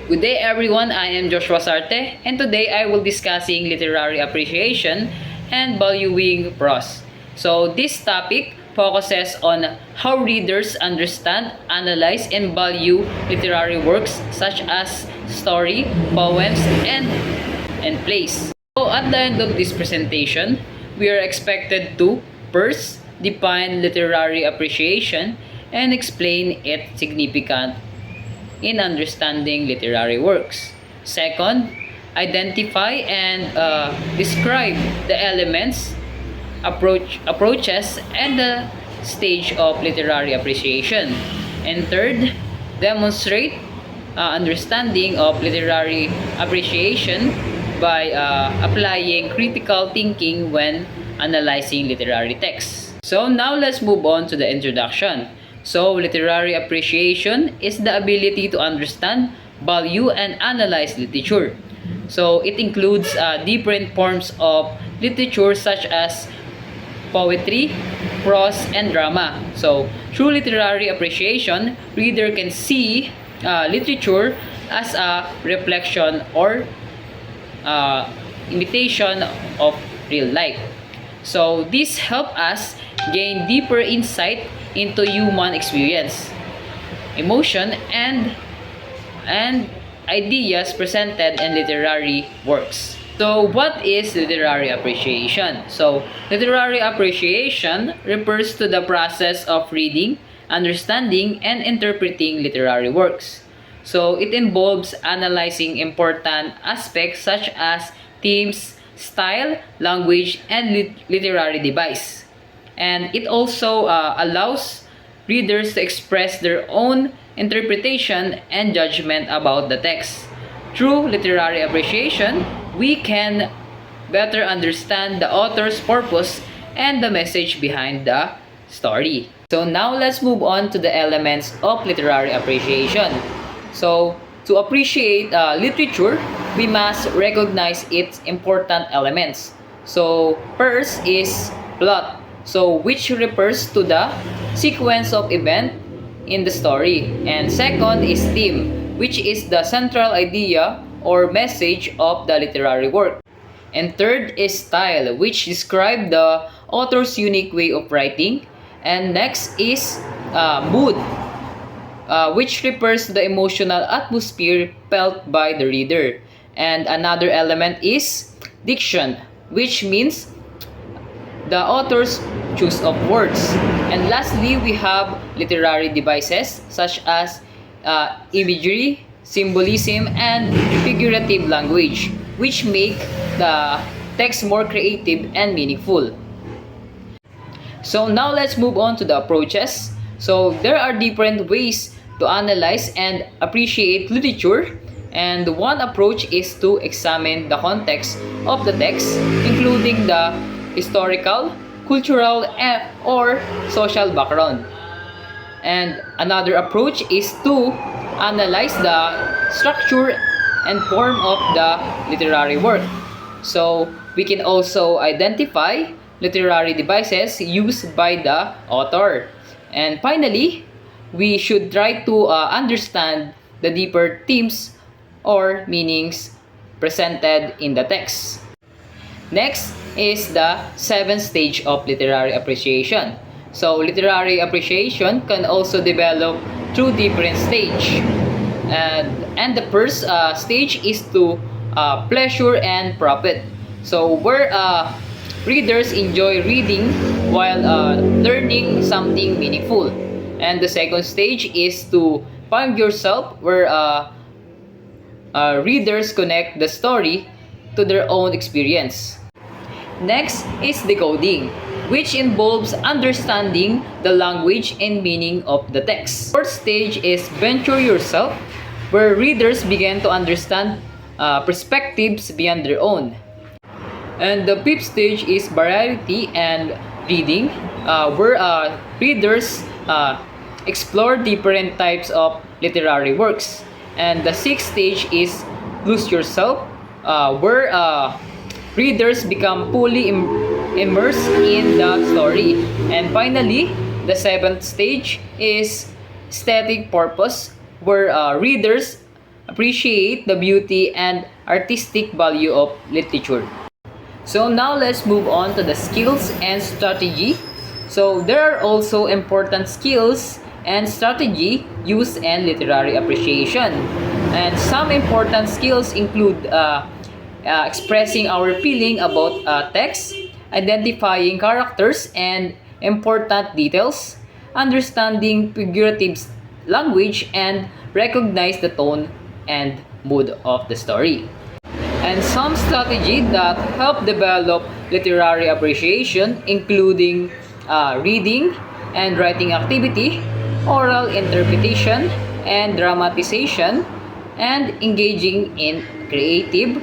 Good day everyone, I am Joshua Sarte and today I will discussing literary appreciation and valuing prose. So this topic focuses on how readers understand, analyze, and value literary works such as story, poems, and plays. So at the end of this presentation, we are expected to first define literary appreciation and explain its significance in understanding literary works. Second, identify and describe the elements, approaches, and the stage of literary appreciation. And third, demonstrate understanding of literary appreciation by applying critical thinking when analyzing literary texts. So now let's move on to the introduction. So, literary appreciation is the ability to understand, value, and analyze literature. So, it includes different forms of literature such as poetry, prose, and drama. So, through literary appreciation, reader can see literature as a reflection or imitation of real life. So, this helps us gain deeper insight into human experience, emotion, and ideas presented in literary works. So, what is literary appreciation? So, literary appreciation refers to the process of reading, understanding, and interpreting literary works. So, it involves analyzing important aspects such as themes, style, language, and literary device. And it also allows readers to express their own interpretation and judgment about the text. Through literary appreciation, we can better understand the author's purpose and the message behind the story. So now let's move on to the elements of literary appreciation. So to appreciate literature, we must recognize its important elements. So first is plot. So, which refers to the sequence of event in the story. And second is theme, which is the central idea or message of the literary work. And third is style, which describes the author's unique way of writing. And next is mood, which refers to the emotional atmosphere felt by the reader. And another element is diction, which means the author's choice of words. And lastly, we have literary devices such as imagery, symbolism, and figurative language, which make the text more creative and meaningful. So now let's move on to the approaches. So there are different ways to analyze and appreciate literature. And one approach is to examine the context of the text, including the historical, cultural, or social background. And another approach is to analyze the structure and form of the literary work. So we can also identify literary devices used by the author. And finally, we should try to understand the deeper themes or meanings presented in the text. Next is the seventh stage of literary appreciation. So, literary appreciation can also develop through different stages. And the first stage is to pleasure and profit. So, where readers enjoy reading while learning something meaningful. And the second stage is to find yourself, where readers connect the story to their own experience. Next is decoding, which involves understanding the language and meaning of the text. Fourth stage is venture yourself, where readers begin to understand perspectives beyond their own. And the fifth stage is variety and reading, where readers explore different types of literary works. And the sixth stage is lose yourself, where readers become fully immersed in the story. And finally, the seventh stage is aesthetic purpose, where readers appreciate the beauty and artistic value of literature. So now let's move on to the skills and strategy. So there are also important skills and strategy used in literary appreciation. And some important skills include expressing our feeling about text, identifying characters and important details, understanding figurative language, and recognize the tone and mood of the story. And some strategy that help develop literary appreciation including reading and writing activity, oral interpretation and dramatization, and engaging in creative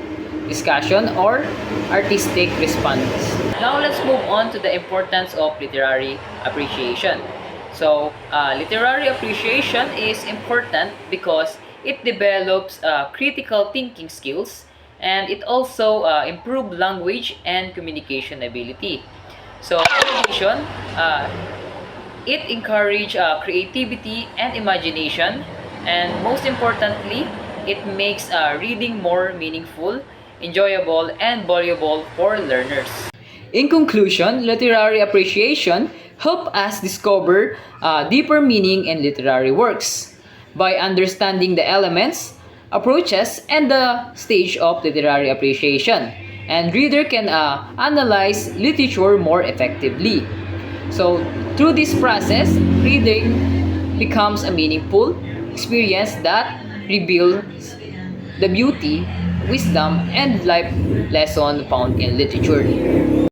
discussion or artistic response. Now let's move on to the importance of literary appreciation. So, literary appreciation is important because it develops critical thinking skills, and it also improves language and communication ability. So, in addition, it encourages creativity and imagination, and most importantly, it makes reading more meaningful, enjoyable, and valuable for learners. In conclusion, literary appreciation help us discover deeper meaning in literary works. By understanding the elements, approaches, and the stage of literary appreciation, and reader can analyze literature more effectively. So, through this process, reading becomes a meaningful experience that reveals the beauty, wisdom, and life lesson found in literature.